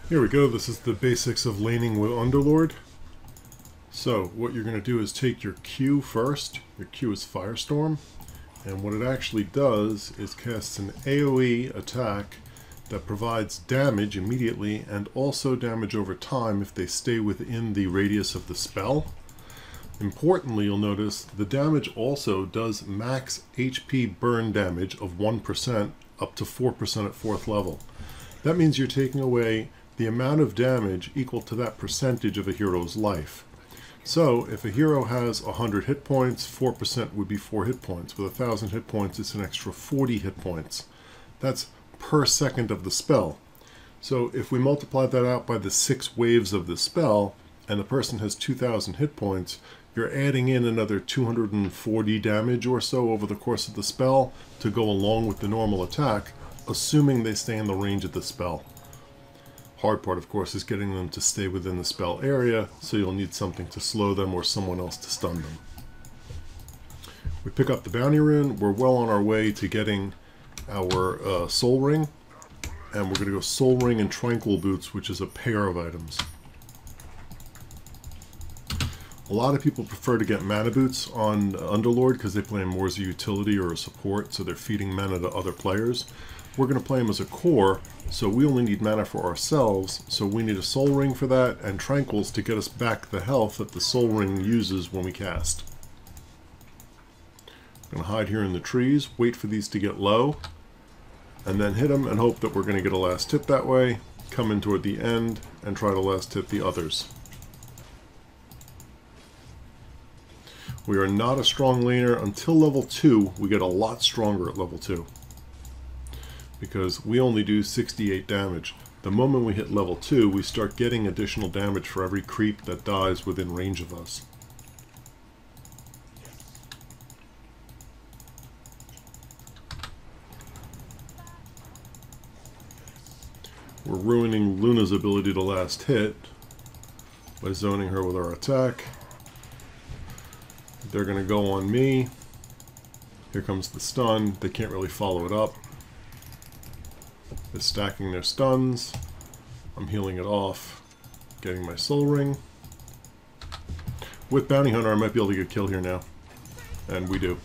Here we go. This is the basics of laning with Underlord. So what you're going to do is take your Q first. Your Q is Firestorm. And what it actually does is casts an AoE attack that provides damage immediately and also damage over time if they stay within the radius of the spell. Importantly, you'll notice the damage also does max HP burn damage of 1% up to 4% at 4th level. That means you're taking away the amount of damage equal to that percentage of a hero's life. So if a hero has 100 hit points, 4% would be 4 hit points. With 1,000 hit points, it's an extra 40 hit points. That's per second of the spell. So if we multiply that out by the 6 waves of the spell, and the person has 2,000 hit points, you're adding in another 240 damage or so over the course of the spell to go along with the normal attack, assuming they stay in the range of the spell. Hard part, of course, is getting them to stay within the spell area, so you'll need something to slow them or someone else to stun them. We pick up the bounty rune. We're well on our way to getting our soul ring, and we're going to go soul ring and tranquil boots, which is a pair of items. A lot of people prefer to get mana boots on Underlord because they play him more as a utility or a support, so they're feeding mana to other players. We're going to play him as a core, so we only need mana for ourselves, so we need a soul ring for that and tranquils to get us back the health that the soul ring uses when we cast. I'm going to hide here in the trees, wait for these to get low, and then hit them and hope that we're going to get a last hit that way, come in toward the end, and try to last hit the others. We are not a strong laner until level 2. We get a lot stronger at level 2. Because we only do 68 damage. The moment we hit level 2, we start getting additional damage for every creep that dies within range of us. We're ruining Luna's ability to last hit by zoning her with our attack. They're going to go on me. Here comes the stun. They can't really follow it up. They're stacking their stuns. I'm healing it off. Getting my soul ring. With Bounty Hunter, I might be able to get a kill here now. And we do.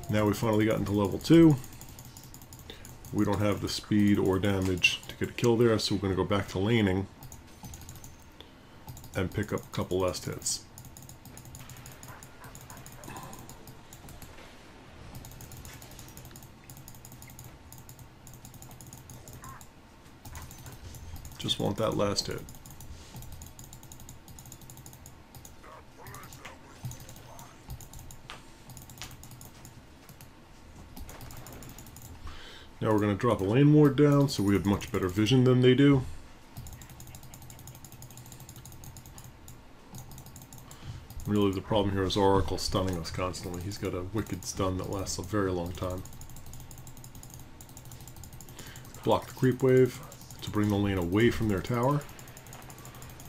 Now we finally got into level 2. We don't have the speed or damage to get a kill there, so we're going to go back to laning and pick up a couple last hits. Just want that last hit. Now we're going to drop a lane ward down so we have much better vision than they do. Really the problem here is Oracle stunning us constantly. He's got a wicked stun that lasts a very long time. Block the creep wave to bring the lane away from their tower.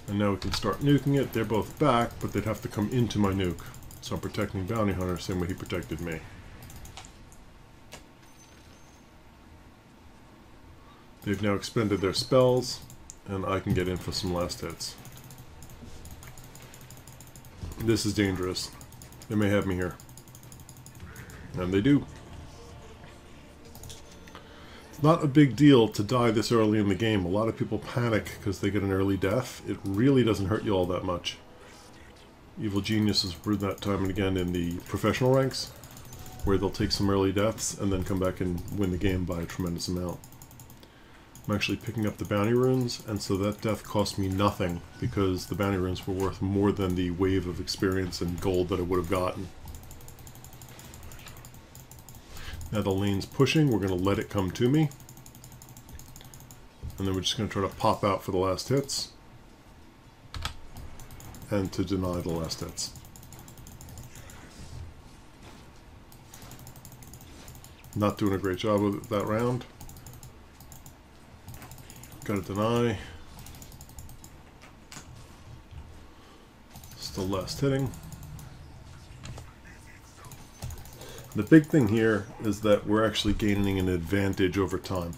And now we can start nuking it. They're both back, but they'd have to come into my nuke. So I'm protecting Bounty Hunter, same way he protected me. They've now expended their spells, and I can get in for some last hits. This is dangerous. They may have me here. And they do. It's not a big deal to die this early in the game. A lot of people panic because they get an early death. It really doesn't hurt you all that much. Evil Genius has proved that time and again in the professional ranks, where they'll take some early deaths and then come back and win the game by a tremendous amount. I'm actually picking up the bounty runes, and so that death cost me nothing because the bounty runes were worth more than the wave of experience and gold that I would have gotten. Now the lane's pushing, we're going to let it come to me. And then we're just going to try to pop out for the last hits. And to deny the last hits. Not doing a great job with it that round. Gotta deny. Still last hitting. The big thing here is that we're actually gaining an advantage over time.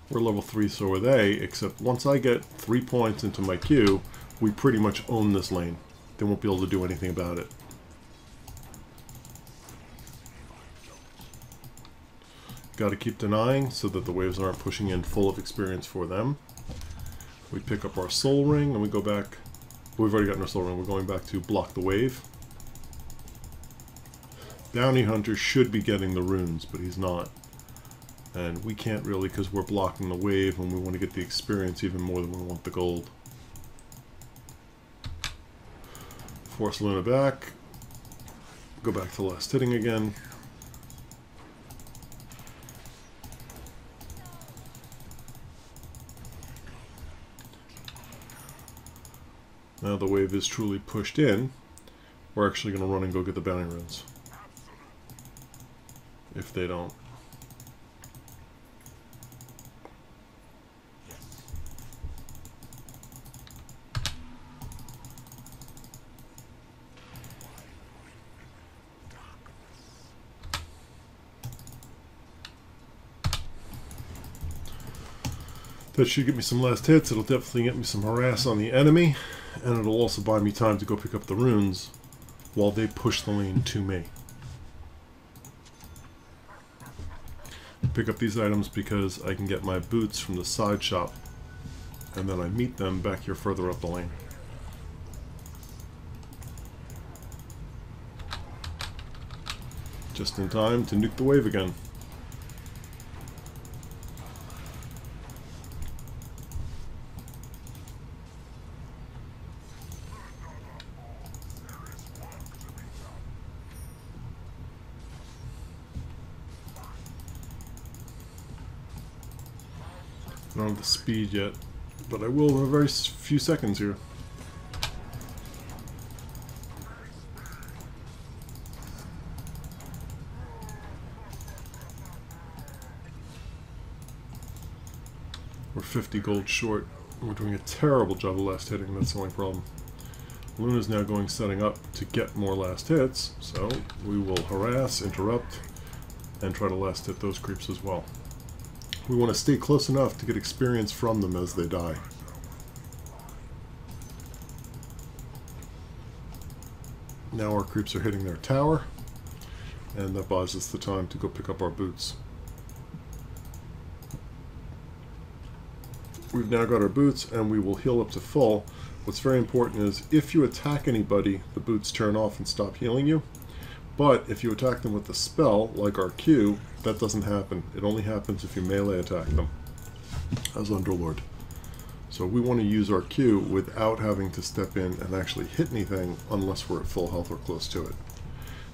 We're level 3, so are they, except once I get 3 points into my queue, we pretty much own this lane. They won't be able to do anything about it. Got to keep denying so that the waves aren't pushing in full of experience for them. We pick up our soul ring and we go back. We've already gotten our soul ring. We're going back to block the wave. Bounty Hunter should be getting the runes, but he's not. And we can't really because we're blocking the wave and we want to get the experience even more than we want the gold. Force Luna back. Go back to last hitting again. Now the wave is truly pushed in. We're actually going to run and go get the bounty runes. If they don't. That should get me some last hits. It'll definitely get me some harass on the enemy. And it'll also buy me time to go pick up the runes while they push the lane to me. Pick up these items because I can get my boots from the side shop. And then I meet them back here further up the lane. Just in time to nuke the wave again. I don't have the speed yet, but I will in a very few seconds here. We're 50 gold short. We're doing a terrible job of last hitting, that's the only problem. Luna's now going setting up to get more last hits, so we will harass, interrupt, and try to last hit those creeps as well. We want to stay close enough to get experience from them as they die. Now our creeps are hitting their tower, and that buys us the time to go pick up our boots. We've now got our boots, and we will heal up to full. What's very important is if you attack anybody, the boots turn off and stop healing you. But if you attack them with a spell, like our Q, that doesn't happen. It only happens if you melee attack them, as Underlord. So we want to use our Q without having to step in and actually hit anything unless we're at full health or close to it.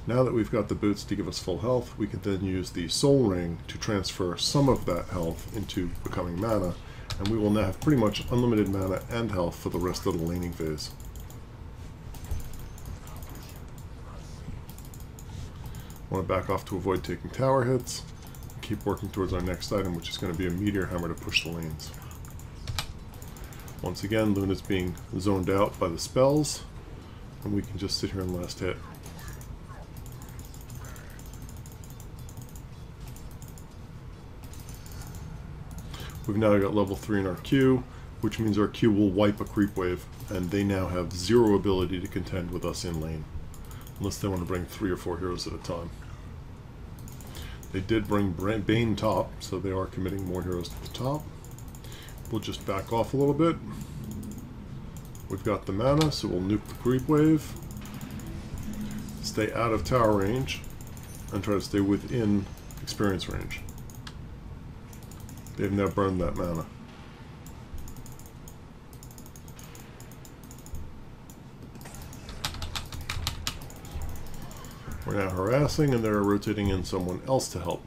Now that we've got the boots to give us full health, we can then use the soul ring to transfer some of that health into becoming mana, and we will now have pretty much unlimited mana and health for the rest of the laning phase. Want to back off to avoid taking tower hits. Keep working towards our next item, which is going to be a meteor hammer to push the lanes. Once again, Luna's being zoned out by the spells, and we can just sit here and last hit. We've now got level 3 in our Q, which means our Q will wipe a creep wave, and they now have 0 ability to contend with us in lane. Unless they want to bring 3 or 4 heroes at a time. They did bring Bane top, so they are committing more heroes to the top. We'll just back off a little bit. We've got the mana, so we'll nuke the creep wave. Stay out of tower range, and try to stay within experience range. They've now burned that mana. We're now harassing, and they're rotating in someone else to help.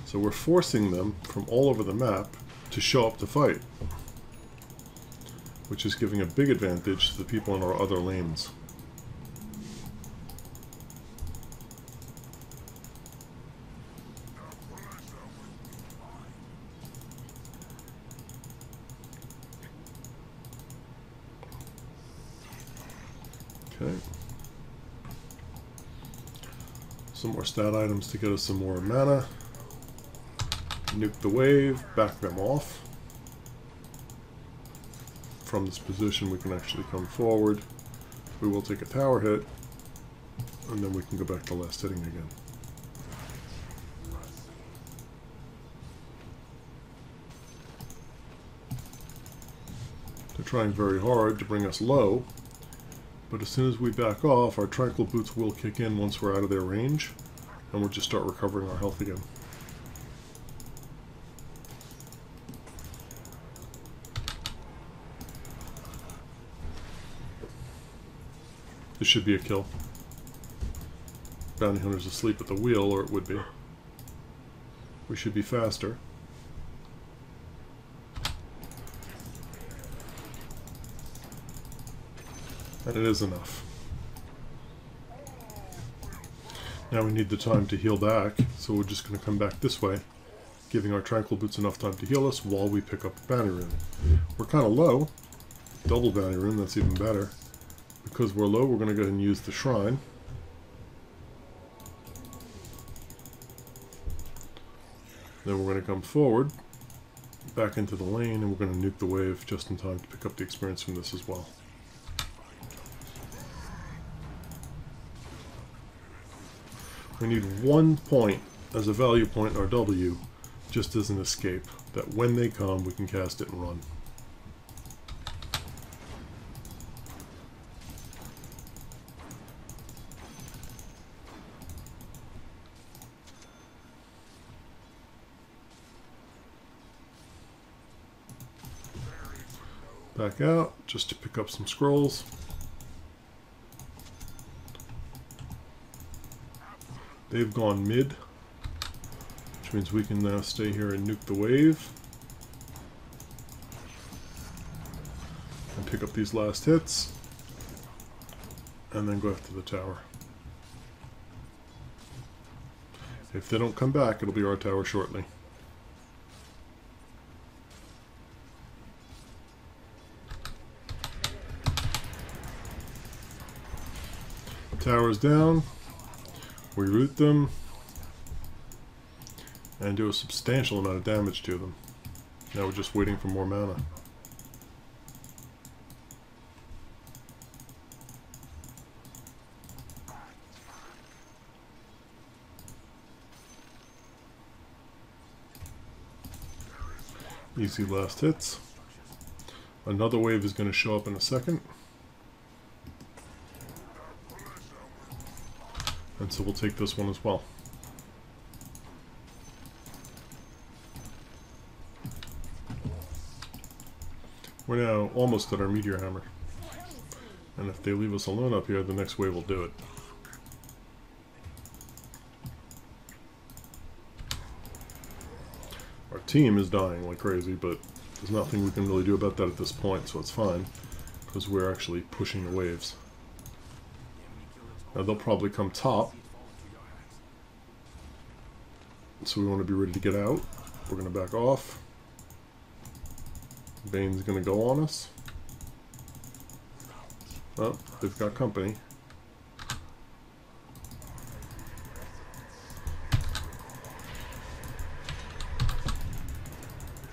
So we're forcing them from all over the map to show up to fight, which is giving a big advantage to the people in our other lanes. Okay. Some more stat items to get us some more mana. Nuke the wave, back them off. From this position we can actually come forward. We will take a tower hit, and then we can go back to last hitting again. They're trying very hard to bring us low, but as soon as we back off, our tranquil boots will kick in once we're out of their range, and we'll just start recovering our health again. This should be a kill. Bounty hunter's asleep at the wheel, or it would be. We should be faster. And it is enough. Now we need the time to heal back, so we're just going to come back this way, giving our tranquil boots enough time to heal us while we pick up the bounty rune. We're kind of low. Double bounty rune, that's even better. Because we're low, we're going to go ahead and use the shrine. Then we're going to come forward, back into the lane, and we're going to nuke the wave just in time to pick up the experience from this as well. We need 1 point as a value point in our W, just as an escape, that when they come, we can cast it and run. Back out, just to pick up some scrolls. They've gone mid, which means we can now stay here and nuke the wave. And pick up these last hits. And then go after the tower. If they don't come back, it'll be our tower shortly. Tower's down. We root them and do a substantial amount of damage to them. Now we're just waiting for more mana. Easy last hits. Another wave is going to show up in a second. And so we'll take this one as well. We're now almost at our meteor hammer. And if they leave us alone up here, the next wave will do it. Our team is dying like crazy, but there's nothing we can really do about that at this point, so it's fine, because we're actually pushing the waves. Now they'll probably come top, so we want to be ready to get out. We're going to back off. Bane's going to go on us. Oh, they've got company.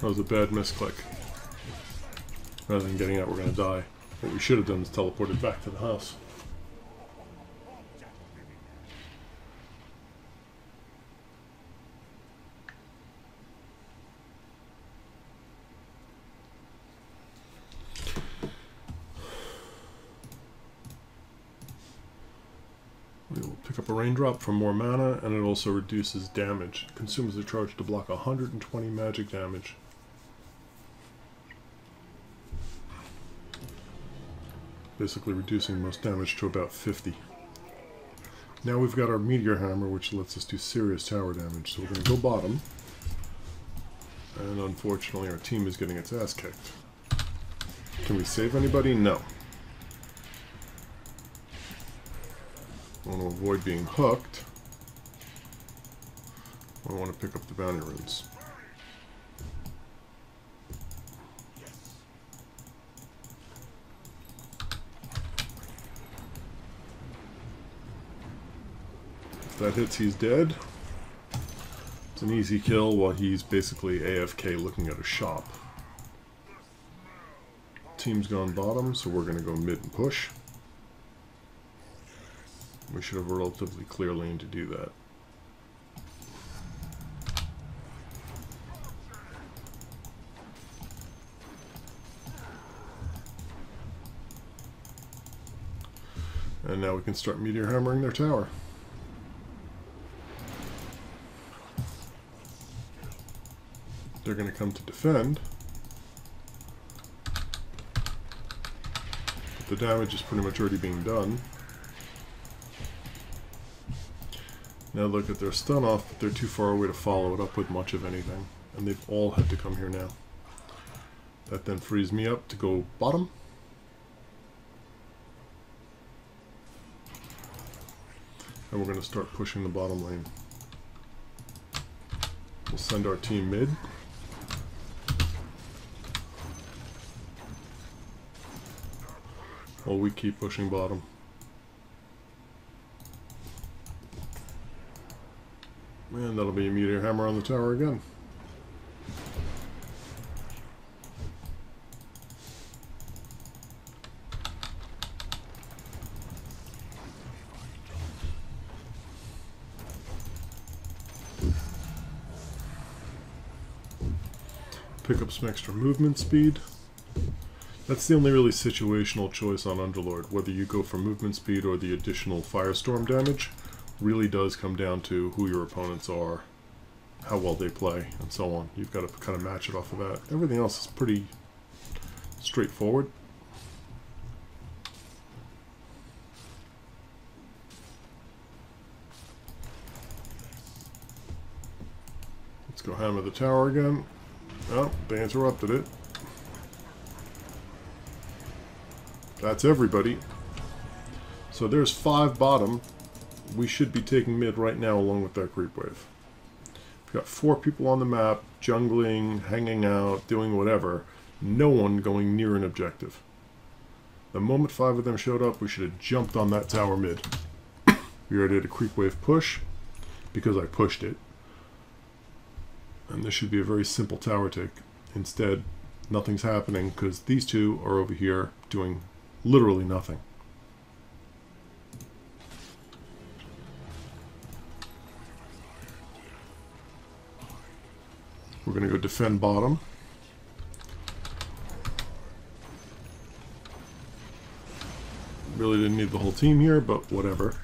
That was a bad misclick. Rather than getting out, we're going to die. What we should have done is teleported back to the house. We will pick up a raindrop for more mana, and it also reduces damage. It consumes a charge to block 120 magic damage. Basically reducing most damage to about 50. Now we've got our meteor hammer, which lets us do serious tower damage. So we're going to go bottom. And unfortunately our team is getting its ass kicked. Can we save anybody? No. I want to avoid being hooked. I want to pick up the bounty runes. That hits, he's dead. It's an easy kill while he's basically AFK looking at a shop. Team's gone bottom, so we're going to go mid and push. We should have a relatively clear lane to do that. And now we can start meteor hammering their tower. They're going to come to defend. But the damage is pretty much already being done. Now look at their stun off, but they're too far away to follow it up with much of anything. And they've all had to come here now. That then frees me up to go bottom. And we're going to start pushing the bottom lane. We'll send our team mid. While we keep pushing bottom. And that'll be a meteor hammer on the tower again. Pick up some extra movement speed. That's the only really situational choice on Underlord. Whether you go for movement speed or the additional firestorm damage really does come down to who your opponents are, how well they play, and so on. You've got to kind of match it off of that. Everything else is pretty straightforward. Let's go hammer the tower again. Oh, they interrupted it. That's everybody. So there's 5 bottom. We should be taking mid right now along with that creep wave. We've got 4 people on the map, jungling, hanging out, doing whatever. No one going near an objective. The moment 5 of them showed up, we should have jumped on that tower mid. We already did a creep wave push because I pushed it. And this should be a very simple tower take. Instead, nothing's happening because these 2 are over here doing literally nothing. We're going to go defend bottom. Really didn't need the whole team here, but whatever.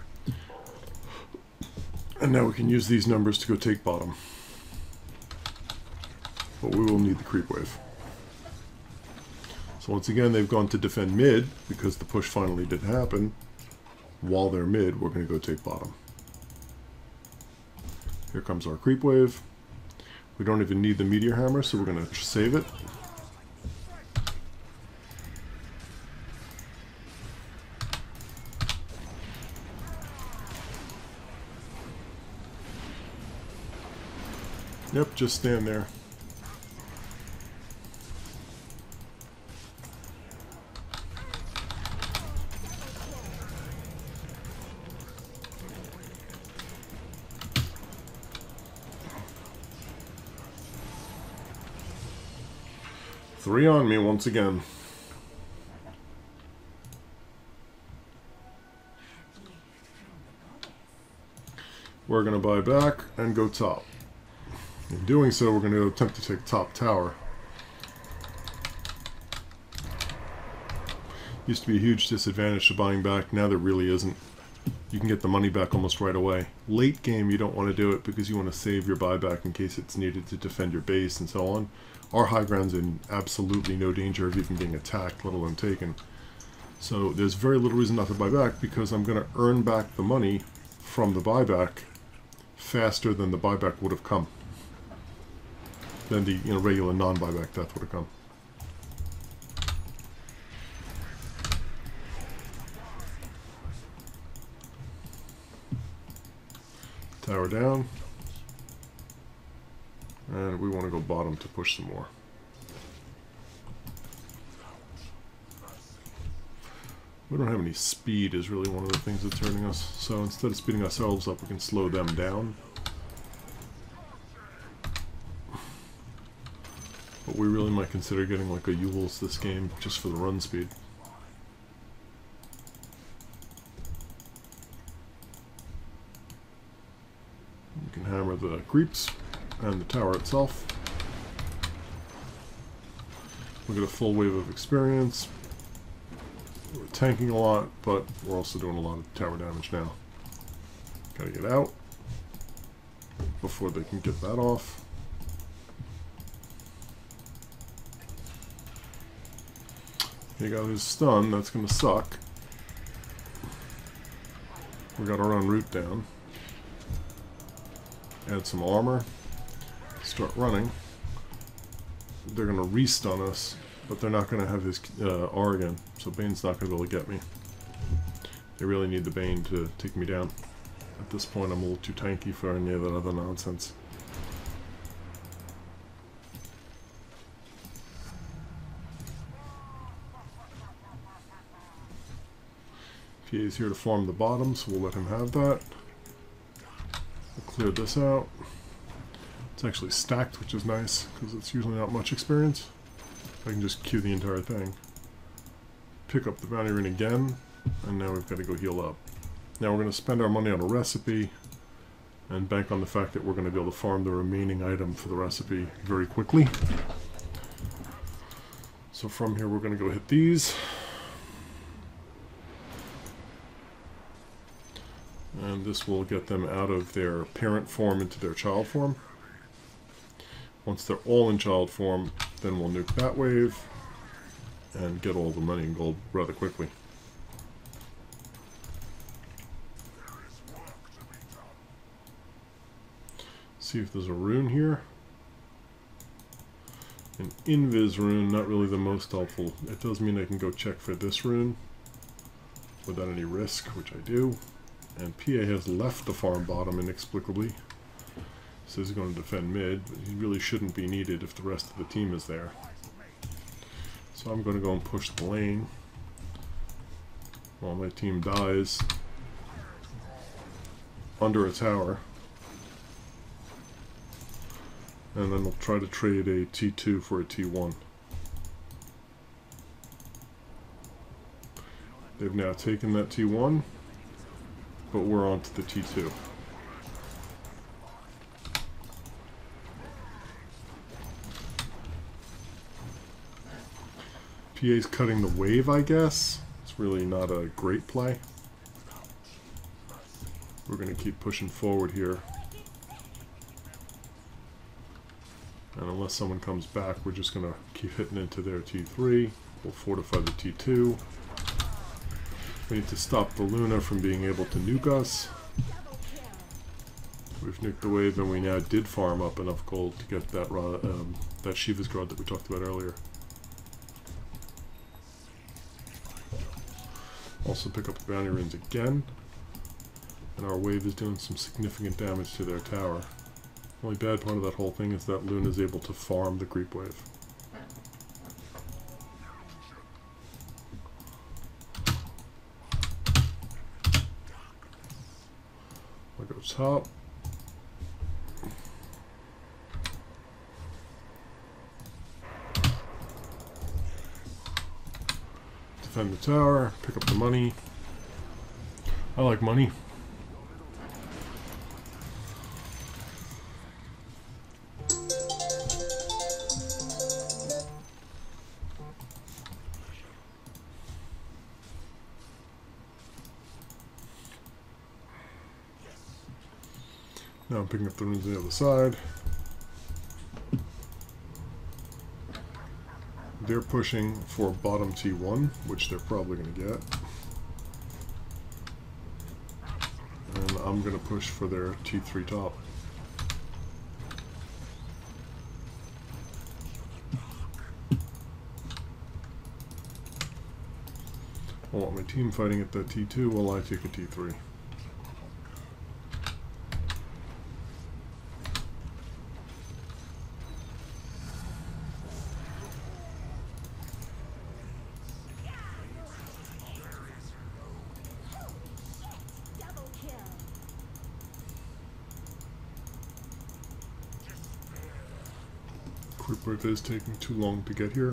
And now we can use these numbers to go take bottom. But we will need the creep wave. So once again, they've gone to defend mid because the push finally did happen. While they're mid, we're going to go take bottom. Here comes our creep wave. We don't even need the meteor hammer, so we're going to save it. Yep, just stand there. Three on me once again. We're going to buy back and go top. In doing so, we're going to attempt to take top tower. Used to be a huge disadvantage to buying back. Now there really isn't. You can get the money back almost right away. Late game, you don't want to do it because you want to save your buyback in case it's needed to defend your base and so on. Our high ground's in absolutely no danger of even being attacked, let alone taken. So there's very little reason not to buy back because I'm going to earn back the money from the buyback faster than the buyback would have come. Than the regular non-buyback death would have come. Tower down. And we want to go bottom to push some more. We don't have any speed is really one of the things that's hurting us. So instead of speeding ourselves up, we can slow them down. But we really might consider getting like a Yules this game just for the run speed. You can hammer the creeps and the tower itself. We get a full wave of experience. We're tanking a lot, but we're also doing a lot of tower damage now. Gotta get out before they can get that off. You got his stun, that's gonna suck. We got our own route down. Add some armor. Start running. They're gonna re-stun us, but they're not gonna have his R again, so Bane's not gonna be able to get me. They really need the Bane to take me down. At this point, I'm a little too tanky for any of that other nonsense. PA is here to farm the bottom, so we'll let him have that. We'll clear this out. It's actually stacked, which is nice, because it's usually not much experience. I can just queue the entire thing. Pick up the bounty rune again, and now we've got to go heal up. Now we're going to spend our money on a recipe, and bank on the fact that we're going to be able to farm the remaining item for the recipe very quickly. So from here we're going to go hit these. And this will get them out of their parent form into their child form. Once they're all in child form, then we'll nuke that wave and get all the money and gold rather quickly. See if there's a rune here. An invis rune, not really the most helpful. It does mean I can go check for this rune without any risk, which I do. And PA has left the farm bottom inexplicably. Says he's going to defend mid, but he really shouldn't be needed if the rest of the team is there. So I'm going to go and push the lane while my team dies under a tower. And then we'll try to trade a T2 for a T1. They've now taken that T1, but we're on to the T2. PA's cutting the wave, I guess. It's really not a great play. We're going to keep pushing forward here. And unless someone comes back, we're just going to keep hitting into their T3. We'll fortify the T2. We need to stop the Luna from being able to nuke us. We've nuked the wave, and we now did farm up enough gold to get that that Shiva's guard that we talked about earlier. Also pick up the bounty runes again. And our wave is doing some significant damage to their tower. The only bad part of that whole thing is that Luna is able to farm the creep wave. I'll go top. Defend the tower, pick up the money. I like money. Now I'm picking up the runes on the other side. They're pushing for bottom T1, which they're probably going to get. And I'm going to push for their T3 top. I want my team fighting at that T2 while I take a T3. Creep wave is taking too long to get here.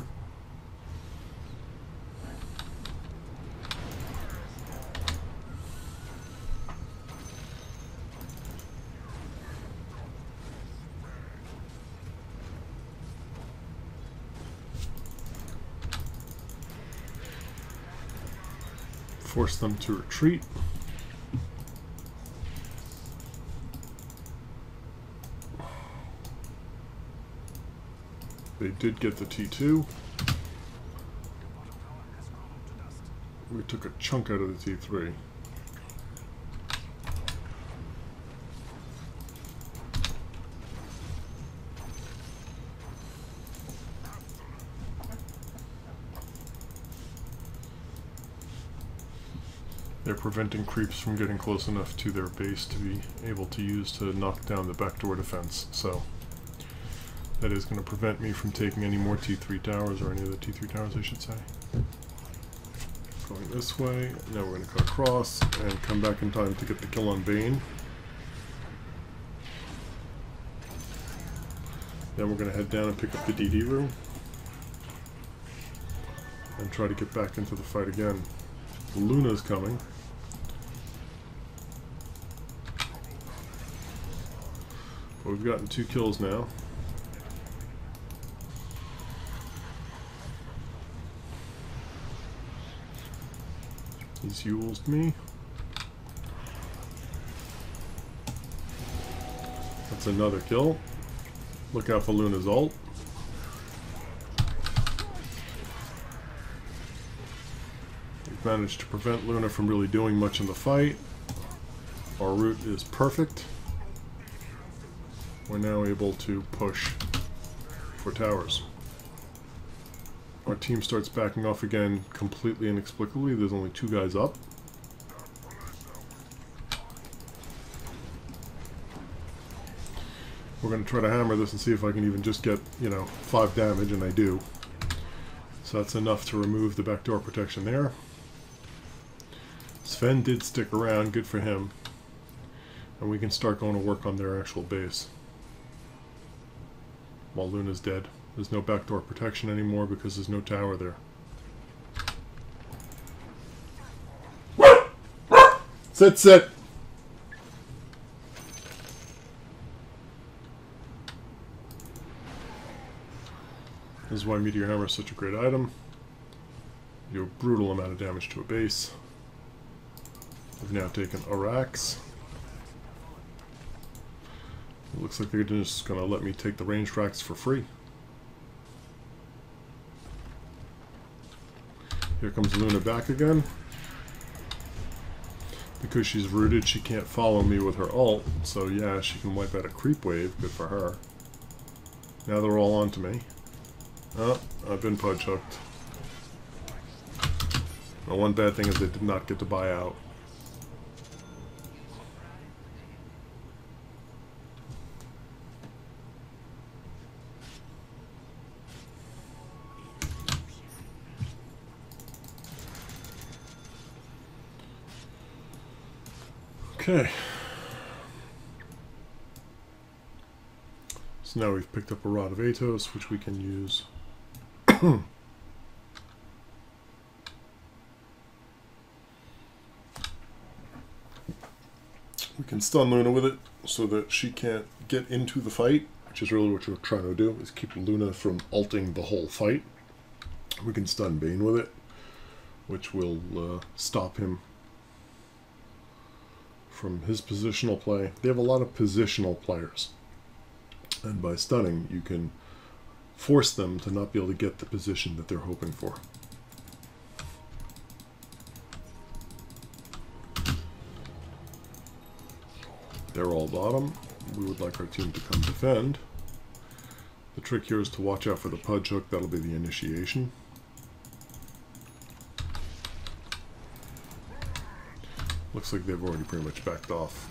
Force them to retreat. They did get the T2. We took a chunk out of the T3. They're preventing creeps from getting close enough to their base to be able to use to knock down the backdoor defense, so that is going to prevent me from taking any more T3 towers, or any of the T3 towers I should say. Going this way, now we're going to cut across and come back in time to get the kill on Bane. Then we're going to head down and pick up the DD room and try to get back into the fight again. Luna's coming. But we've gotten 2 kills now. He's Yuled me. That's another kill. Look out for Luna's ult. We've managed to prevent Luna from really doing much in the fight. Our route is perfect. We're now able to push for towers. Our team starts backing off again completely inexplicably. There's only 2 guys up. We're going to try to hammer this and see if I can even just get, 5 damage, and I do. So that's enough to remove the backdoor protection there. Sven did stick around, good for him. And we can start going to work on their actual base. While Luna's dead. There's no backdoor protection anymore because there's no tower there. Sit, sit! This is why Meteor Hammer is such a great item. You do a brutal amount of damage to a base. We've now taken Arax. It looks like they're just going to let me take the range racks for free. Here comes Luna back again. Because she's rooted, she can't follow me with her ult, so yeah, she can wipe out a creep wave. Good for her. Now they're all onto me. Oh, I've been pudge hooked. Well, one bad thing is they did not get to buy out. Okay. So now we've picked up a Rod of Atos, which we can use. We can stun Luna with it so that she can't get into the fight, which is really what you're trying to do, is keep Luna from ulting the whole fight. We can stun Bane with it, which will stop him from his positional play. They have a lot of positional players, and by stunning you can force them to not be able to get the position that they're hoping for. They're all bottom. We would like our team to come defend. The trick here is to watch out for the pudge hook. That'll be the initiation. Looks like they've already pretty much backed off.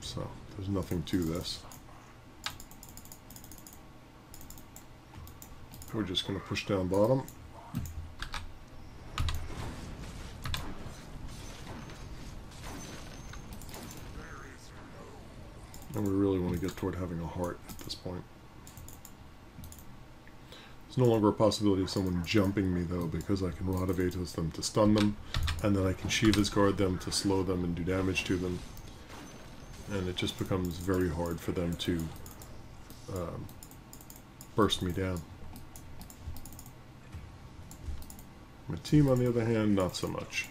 So, there's nothing to this. We're just going to push down bottom. And we really want to get toward having a heart at this point. There's no longer a possibility of someone jumping me, though, because I can Rod of Atos them to stun them, and then I can Shiva's Guard them to slow them and do damage to them. And it just becomes very hard for them to burst me down. My team, on the other hand, not so much.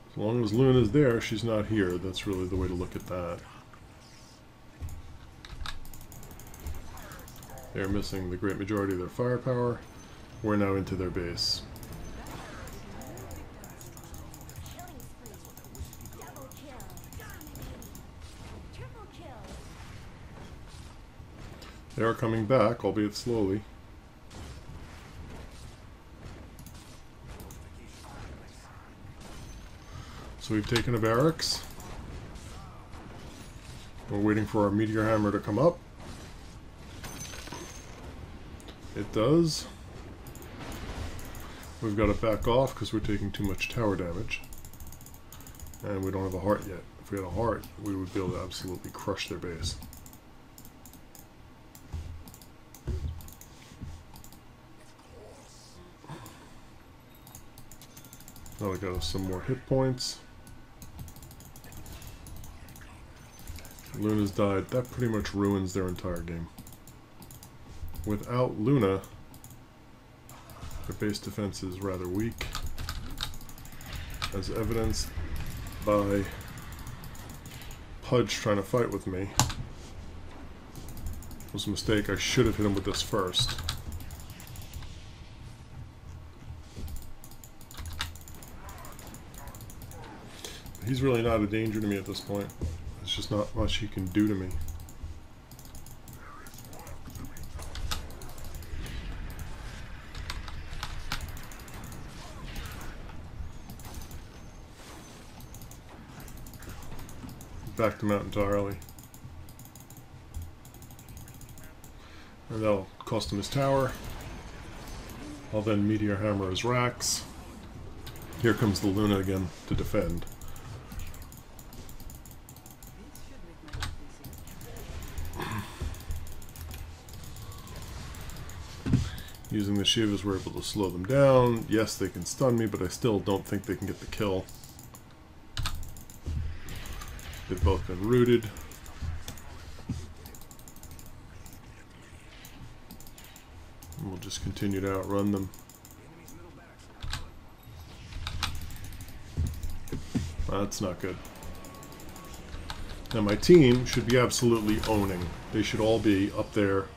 As long as Luna's there, she's not here. That's really the way to look at that. They're missing the great majority of their firepower. We're now into their base. They are coming back, albeit slowly. So we've taken a barracks. We're waiting for our meteor hammer to come up. It does. We've got to back off because we're taking too much tower damage. And we don't have a heart yet. If we had a heart, we would be able to absolutely crush their base. Now we got us some more hit points. Luna's died. That pretty much ruins their entire game. Without Luna, their base defense is rather weak, as evidenced by Pudge trying to fight with me. It was a mistake. I should have hit him with this first. He's really not a danger to me at this point. There's just not much he can do to me. Backed him out entirely. And that'll cost him his tower. I'll then meteor hammer his racks. Here comes the Luna again to defend. Using the Shivas, we're able to slow them down. Yes, they can stun me, but I still don't think they can get the kill. They've both been rooted. And we'll just continue to outrun them. That's not good. Now my team should be absolutely owning. They should all be up there.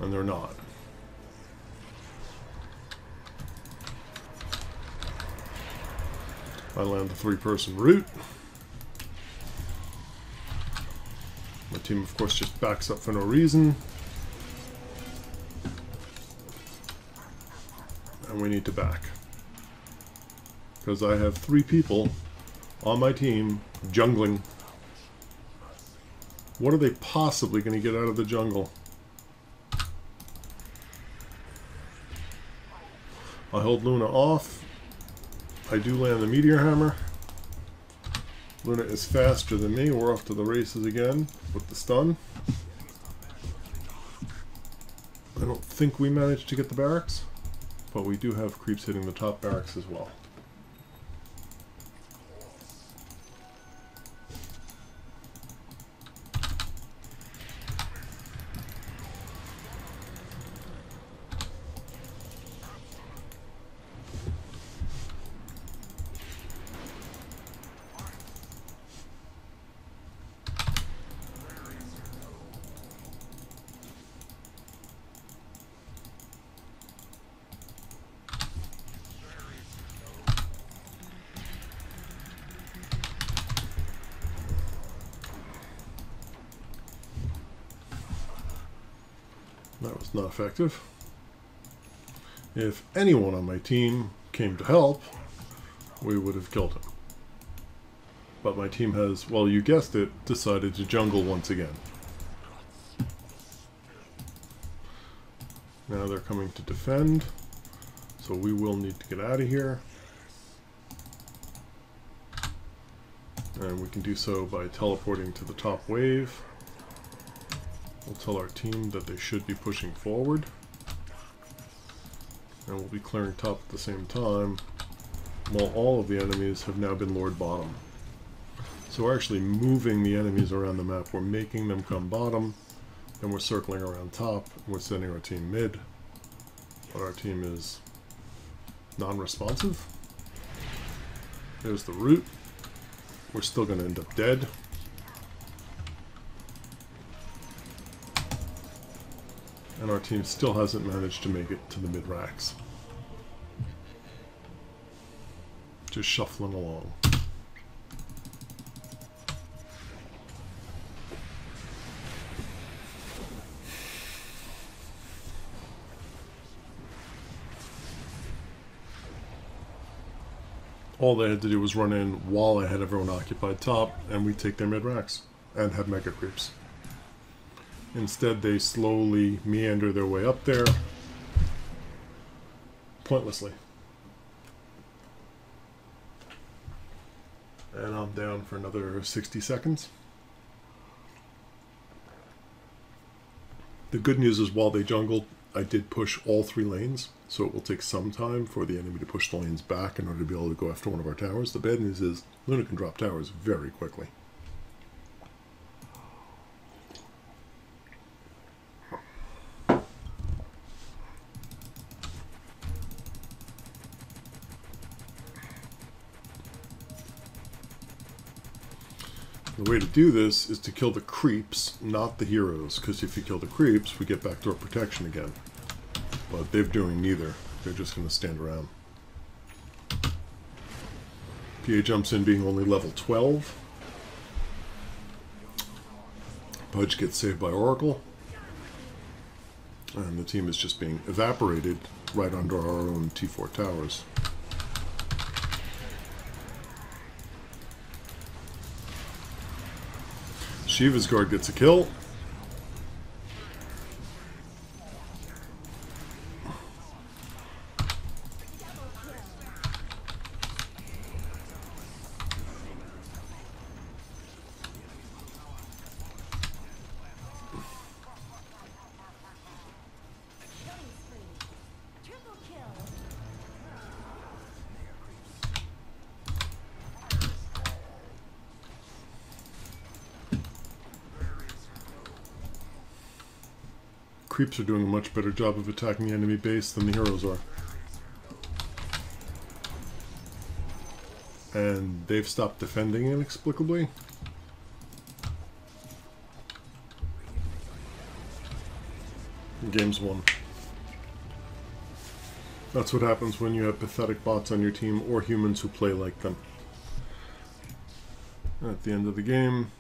And they're not. I land the 3-person route. My team, of course, just backs up for no reason. And we need to back. Because I have 3 people on my team jungling. What are they possibly going to get out of the jungle? I hold Luna off. I do land the meteor hammer. Luna is faster than me. We're off to the races again with the stun. I don't think we managed to get the barracks, but we do have creeps hitting the top barracks as well. That was not effective. If anyone on my team came to help, we would have killed him. But my team has, well, you guessed it, decided to jungle once again. Now they're coming to defend. So we will need to get out of here. And we can do so by teleporting to the top wave. We'll tell our team that they should be pushing forward. And we'll be clearing top at the same time, while all of the enemies have now been lured bottom. So we're actually moving the enemies around the map. We're making them come bottom, then we're circling around top, and we're sending our team mid. But our team is non-responsive. There's the root. We're still going to end up dead. And our team still hasn't managed to make it to the mid-racks. Just shuffling along. All they had to do was run in while I had everyone occupied top, and we take their mid-racks and have mega creeps. Instead, they slowly meander their way up there, pointlessly. And I'm down for another 60 seconds. The good news is while they jungled, I did push all 3 lanes, so it will take some time for the enemy to push the lanes back in order to be able to go after one of our towers. The bad news is Luna can drop towers very quickly. The way to do this is to kill the creeps, not the heroes, because if you kill the creeps, we get backdoor protection again. But they're doing neither. They're just going to stand around. PA jumps in being only level 12. Pudge gets saved by Oracle. And the team is just being evaporated right under our own T4 towers. Shiva's guard gets a kill. Creeps are doing a much better job of attacking the enemy base than the heroes are. And they've stopped defending inexplicably. Game's won. That's what happens when you have pathetic bots on your team or humans who play like them. At the end of the game,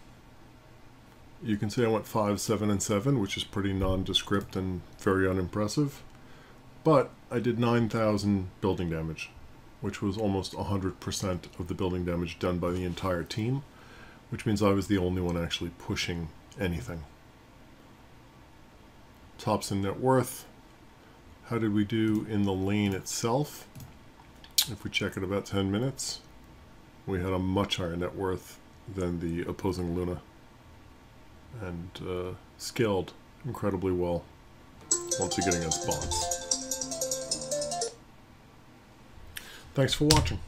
you can say I went 5, 7, and 7, which is pretty nondescript and very unimpressive. But I did 9,000 building damage, which was almost 100% of the building damage done by the entire team, which means I was the only one actually pushing anything. Tops in net worth. How did we do in the lane itself? If we check at about 10 minutes, we had a much higher net worth than the opposing Luna. And scaled incredibly well once again against bots. Thanks for watching.